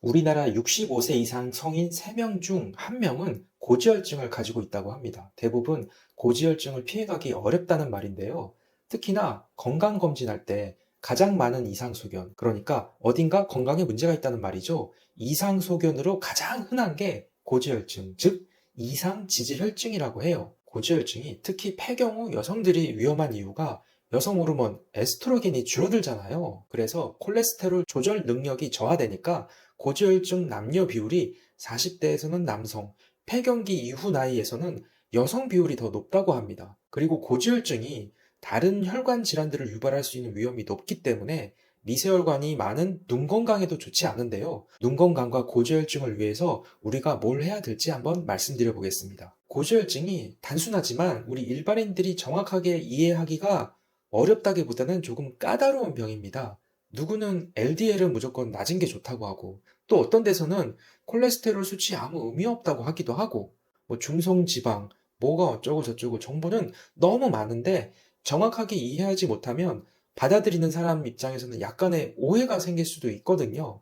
우리나라 65세 이상 성인 3명 중 1명은 고지혈증을 가지고 있다고 합니다. 대부분 고지혈증을 피해가기 어렵다는 말인데요. 특히나 건강검진할 때 가장 많은 이상소견, 그러니까 어딘가 건강에 문제가 있다는 말이죠. 이상소견으로 가장 흔한 게 고지혈증, 즉 이상지질혈증이라고 해요. 고지혈증이 특히 폐경후 여성들이 위험한 이유가 여성 호르몬 에스트로겐이 줄어들잖아요. 그래서 콜레스테롤 조절 능력이 저하되니까 고지혈증 남녀 비율이 40대에서는 남성, 폐경기 이후 나이에서는 여성 비율이 더 높다고 합니다. 그리고 고지혈증이 다른 혈관 질환들을 유발할 수 있는 위험이 높기 때문에 미세혈관이 많은 눈 건강에도 좋지 않은데요. 눈 건강과 고지혈증을 위해서 우리가 뭘 해야 될지 한번 말씀드려 보겠습니다. 고지혈증이 단순하지만 우리 일반인들이 정확하게 이해하기가 어렵다기보다는 조금 까다로운 병입니다. 누구는 LDL은 무조건 낮은 게 좋다고 하고, 또 어떤 데서는 콜레스테롤 수치 아무 의미 없다고 하기도 하고, 뭐 중성지방, 뭐가 어쩌고 저쩌고 정보는 너무 많은데 정확하게 이해하지 못하면 받아들이는 사람 입장에서는 약간의 오해가 생길 수도 있거든요.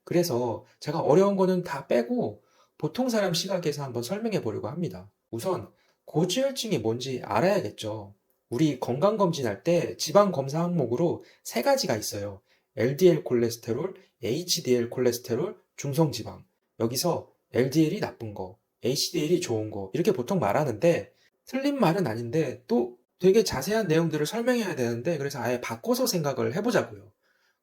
그래서 제가 어려운 거는 다 빼고 보통 사람 시각에서 한번 설명해 보려고 합니다. 우선 고지혈증이 뭔지 알아야겠죠. 우리 건강검진할 때 지방 검사 항목으로 세 가지가 있어요. LDL 콜레스테롤, HDL 콜레스테롤, 중성지방. 여기서 LDL이 나쁜 거, HDL이 좋은 거, 이렇게 보통 말하는데 틀린 말은 아닌데 또 되게 자세한 내용들을 설명해야 되는데 그래서 아예 바꿔서 생각을 해보자고요.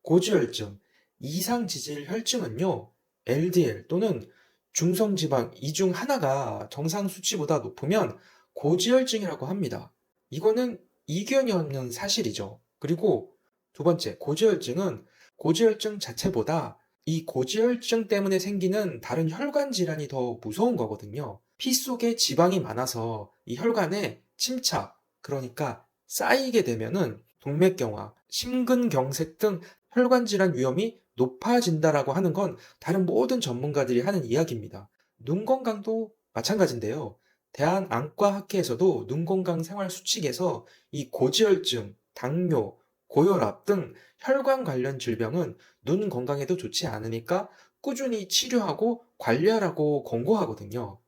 고지혈증, 이상지질 혈증은요, LDL 또는 중성지방 이 중 하나가 정상 수치보다 높으면 고지혈증이라고 합니다. 이거는 이견이 없는 사실이죠. 그리고 두 번째, 고지혈증은 고지혈증 자체보다 이 고지혈증 때문에 생기는 다른 혈관 질환이 더 무서운 거거든요. 피 속에 지방이 많아서 이 혈관에 침착, 그러니까 쌓이게 되면은 동맥경화, 심근경색 등 혈관 질환 위험이 높아진다라고 하는 건 다른 모든 전문가들이 하는 이야기입니다. 눈 건강도 마찬가지인데요. 대한안과학회에서도 눈 건강 생활 수칙에서 이 고지혈증, 당뇨, 고혈압 등 혈관 관련 질병은 눈 건강에도 좋지 않으니까 꾸준히 치료하고 관리하라고 권고하거든요.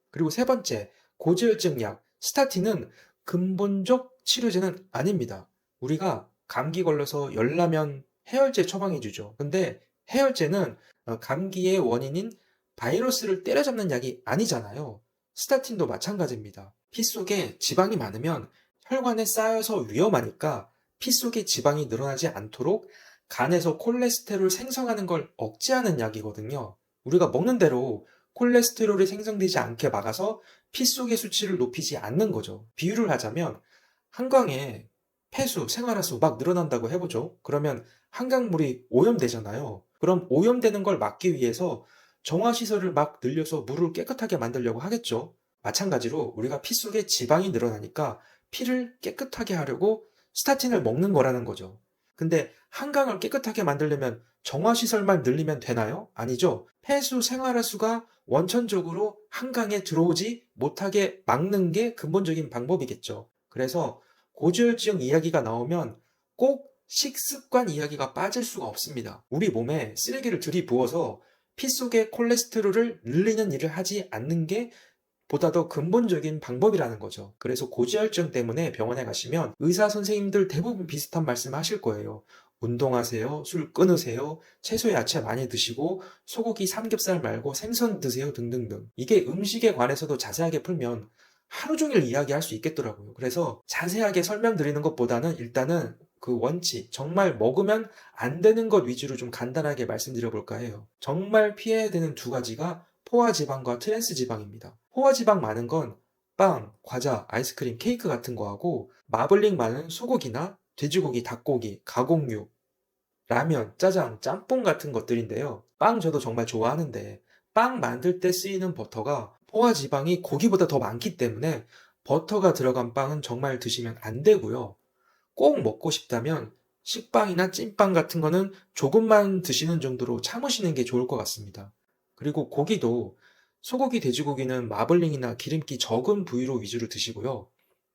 그리고 세 번째, 고지혈증 약, 스타틴은 근본적 치료제는 아닙니다. 우리가 감기 걸려서 열나면 해열제 처방해주죠. 근데 해열제는 감기의 원인인 바이러스를 때려잡는 약이 아니잖아요. 스타틴도 마찬가지입니다. 피 속에 지방이 많으면 혈관에 쌓여서 위험하니까 피 속에 지방이 늘어나지 않도록 간에서 콜레스테롤 생성하는 걸 억제하는 약이거든요. 우리가 먹는 대로 콜레스테롤이 생성되지 않게 막아서 피 속의 수치를 높이지 않는 거죠. 비유를 하자면 한강에 폐수, 생활하수 막 늘어난다고 해보죠. 그러면 한강물이 오염되잖아요. 그럼 오염되는 걸 막기 위해서 정화시설을 막 늘려서 물을 깨끗하게 만들려고 하겠죠. 마찬가지로 우리가 피 속에 지방이 늘어나니까 피를 깨끗하게 하려고 스타틴을 먹는 거라는 거죠. 근데 한강을 깨끗하게 만들려면 정화시설만 늘리면 되나요? 아니죠. 폐수, 생활하수가 원천적으로 한강에 들어오지 못하게 막는 게 근본적인 방법이겠죠. 그래서 고지혈증 이야기가 나오면 꼭 식습관 이야기가 빠질 수가 없습니다. 우리 몸에 쓰레기를 들이부어서 피 속의 콜레스테롤을 늘리는 일을 하지 않는 게 보다 더 근본적인 방법이라는 거죠. 그래서 고지혈증 때문에 병원에 가시면 의사 선생님들 대부분 비슷한 말씀 하실 거예요. 운동하세요, 술 끊으세요, 채소 야채 많이 드시고 소고기 삼겹살 말고 생선 드세요 등등등. 이게 음식에 관해서도 자세하게 풀면 하루 종일 이야기할 수 있겠더라고요. 그래서 자세하게 설명드리는 것보다는 일단은 그 원칙, 정말 먹으면 안 되는 것 위주로 좀 간단하게 말씀드려 볼까 해요. 정말 피해야 되는 두 가지가 포화지방과 트랜스지방입니다. 포화지방 많은 건 빵, 과자, 아이스크림, 케이크 같은 거하고 마블링 많은 소고기나 돼지고기, 닭고기, 가공육, 라면, 짜장, 짬뽕 같은 것들인데요. 빵 저도 정말 좋아하는데 빵 만들 때 쓰이는 버터가 포화지방이 고기보다 더 많기 때문에 버터가 들어간 빵은 정말 드시면 안 되고요. 꼭 먹고 싶다면 식빵이나 찐빵 같은 거는 조금만 드시는 정도로 참으시는 게 좋을 것 같습니다. 그리고 고기도 소고기, 돼지고기는 마블링이나 기름기 적은 부위로 위주로 드시고요.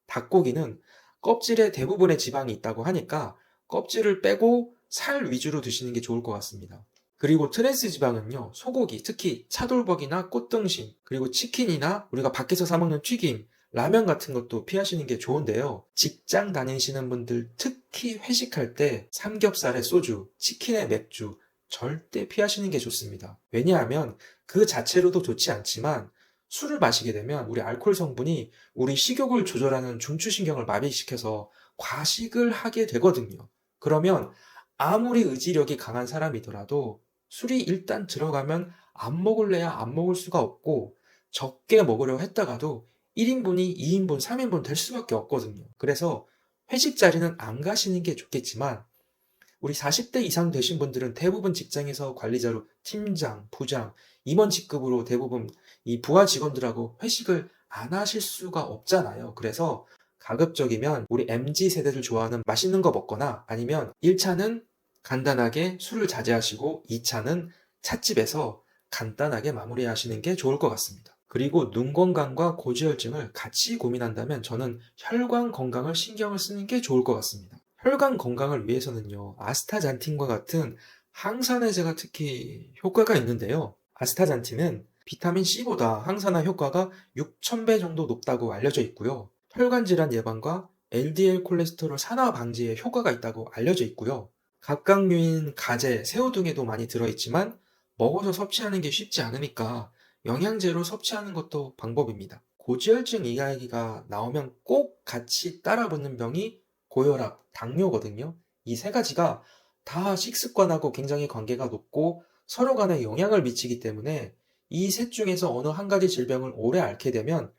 닭고기는 껍질에 대부분의 지방이 있다고 하니까 껍질을 빼고 살 위주로 드시는 게 좋을 것 같습니다. 그리고 트랜스 지방은요, 소고기, 특히 차돌박이나 꽃등심, 그리고 치킨이나 우리가 밖에서 사 먹는 튀김, 라면 같은 것도 피하시는 게 좋은데요. 직장 다니시는 분들 특히 회식할 때 삼겹살에 소주, 치킨에 맥주 절대 피하시는 게 좋습니다. 왜냐하면 그 자체로도 좋지 않지만 술을 마시게 되면 우리 알코올 성분이 우리 식욕을 조절하는 중추신경을 마비시켜서 과식을 하게 되거든요. 그러면 아무리 의지력이 강한 사람이더라도 술이 일단 들어가면 안 먹을래야 안 먹을 수가 없고 적게 먹으려 했다가도 1인분이 2인분, 3인분 될 수밖에 없거든요. 그래서 회식 자리는 안 가시는 게 좋겠지만 우리 40대 이상 되신 분들은 대부분 직장에서 관리자로 팀장, 부장, 임원 직급으로 대부분 이 부하 직원들하고 회식을 안 하실 수가 없잖아요. 그래서 가급적이면 우리 MZ 세대들 좋아하는 맛있는 거 먹거나 아니면 1차는 간단하게 술을 자제하시고 2차는 찻집에서 간단하게 마무리하시는 게 좋을 것 같습니다. 그리고 눈 건강과 고지혈증을 같이 고민한다면 저는 혈관 건강을 신경을 쓰는 게 좋을 것 같습니다. 혈관 건강을 위해서는요, 아스타잔틴과 같은 항산화제가 특히 효과가 있는데요. 아스타잔틴은 비타민 C보다 항산화 효과가 6,000배 정도 높다고 알려져 있고요. 혈관 질환 예방과 LDL 콜레스테롤 산화 방지에 효과가 있다고 알려져 있고요. 각각류인 가재, 새우 등에도 많이 들어있지만 먹어서 섭취하는 게 쉽지 않으니까 영양제로 섭취하는 것도 방법입니다. 고지혈증 이야기가 나오면 꼭 같이 따라붙는 병이 고혈압, 당뇨거든요. 이 세 가지가 다 식습관하고 굉장히 관계가 높고 서로 간에 영향을 미치기 때문에 이 셋 중에서 어느 한 가지 질병을 오래 앓게 되면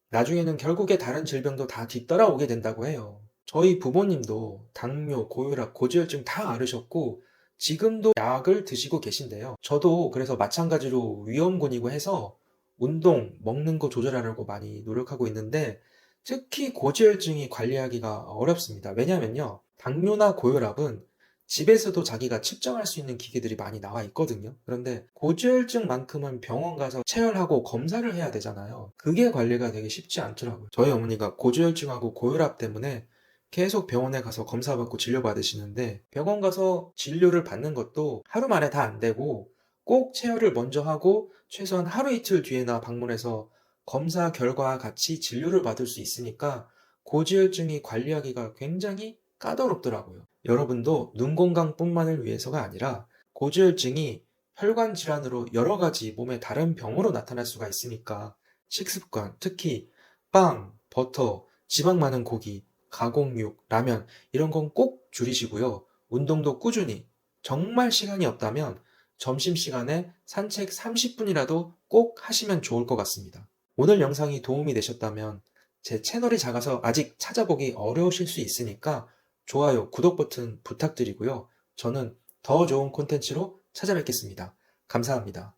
나중에는 결국에 다른 질병도 다 뒤따라오게 된다고 해요. 저희 부모님도 당뇨, 고혈압, 고지혈증 다 앓으셨고 지금도 약을 드시고 계신데요. 저도 그래서 마찬가지로 위험군이고 해서 운동, 먹는 거 조절하려고 많이 노력하고 있는데 특히 고지혈증이 관리하기가 어렵습니다. 왜냐면요. 당뇨나 고혈압은 집에서도 자기가 측정할 수 있는 기계들이 많이 나와 있거든요. 그런데 고지혈증만큼은 병원 가서 체열하고 검사를 해야 되잖아요. 그게 관리가 되게 쉽지 않더라고요. 저희 어머니가 고지혈증하고 고혈압 때문에 계속 병원에 가서 검사받고 진료받으시는데 병원 가서 진료를 받는 것도 하루 만에 다 안 되고 꼭 체열을 먼저 하고 최소한 하루 이틀 뒤에나 방문해서 검사 결과와 같이 진료를 받을 수 있으니까 고지혈증이 관리하기가 굉장히 까다롭더라고요. 여러분도 눈 건강뿐만을 위해서가 아니라 고지혈증이 혈관 질환으로 여러 가지 몸의 다른 병으로 나타날 수가 있으니까 식습관, 특히 빵, 버터, 지방 많은 고기, 가공육, 라면 이런 건 꼭 줄이시고요. 운동도 꾸준히, 정말 시간이 없다면 점심시간에 산책 30분이라도 꼭 하시면 좋을 것 같습니다. 오늘 영상이 도움이 되셨다면 제 채널이 작아서 아직 찾아보기 어려우실 수 있으니까 좋아요, 구독 버튼 부탁드리고요. 저는 더 좋은 콘텐츠로 찾아뵙겠습니다. 감사합니다.